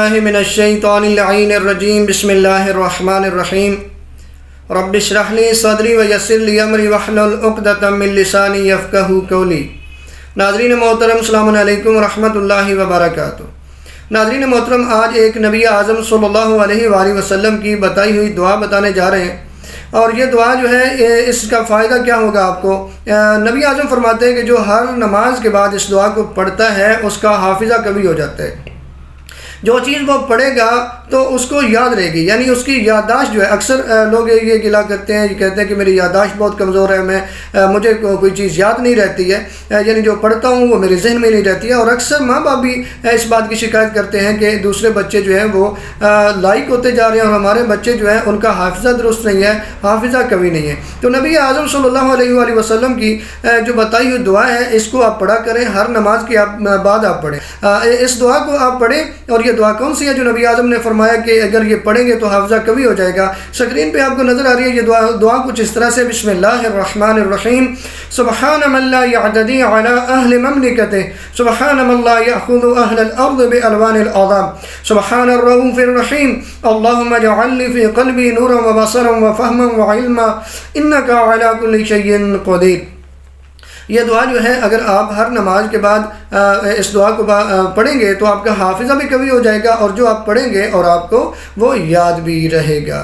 باللہ من الشیطان اللعین الرجیم بسم اللہ الرحمن الرحیم رب اشرح لی صدری ویسر لی امری واحلل عقدۃ من لسانی یفقہوا قولی۔ ناظرین محترم السلام علیکم ورحمۃ اللہ وبرکاتہ۔ ناظرین محترم، آج ایک نبی اعظم صلی اللہ علیہ وآلہ وسلم کی بتائی ہوئی دعا بتانے جا رہے ہیں، اور یہ دعا جو ہے اس کا فائدہ کیا ہوگا آپ کو۔ نبی اعظم فرماتے ہیں کہ جو ہر نماز کے بعد اس دعا کو پڑھتا ہے اس کا حافظہ قوی ہو جاتا ہے۔ جو چیز وہ پڑھے گا تو اس کو یاد رہے گی، یعنی اس کی یادداشت جو ہے، اکثر لوگ یہ گلا کرتے ہیں، یہ کہتے ہیں کہ میری یادداشت بہت کمزور ہے، مجھے کوئی چیز یاد نہیں رہتی ہے، یعنی جو پڑھتا ہوں وہ میرے ذہن میں نہیں رہتی ہے۔ اور اکثر ماں باپ بھی اس بات کی شکایت کرتے ہیں کہ دوسرے بچے جو ہیں وہ لائق ہوتے جا رہے ہیں اور ہمارے بچے جو ہیں ان کا حافظہ درست نہیں ہے، حافظہ قوی نہیں ہے۔ تو نبی اعظم صلی اللہ علیہ وآلہ وسلم کی جو بتائی ہوئی دعا ہے، اس کو آپ پڑھا کریں، ہر نماز کے بعد آپ پڑھیں۔ اس دعا کو آپ پڑھیں، اور یہ دعا کون سی ہے جو نبی اعظم نے فرمایا کہ اگر یہ پڑھیں گے تو حافظہ قوی ہو جائے گا؟ سکرین پہ آپ کو نظر آ رہی ہے یہ دعا کچھ اس طرح سے: بسم اللہ الرحمن الرحیم، سبحان من لا یعتدی علی اہل مملکتہ، سبحان من لا یأخذ اہل الارض بالوان الاعظام، سبحان الرؤوف الرحیم، اللہم اجعل لی فی قلبی نورا وبصرا وفہما وعلما انک علی کل شیء قدیر۔ یہ دعا جو ہے اگر آپ ہر نماز کے بعد اس دعا کو پڑھیں گے تو آپ کا حافظہ بھی قوی ہو جائے گا، اور جو آپ پڑھیں گے اور آپ کو وہ یاد بھی رہے گا۔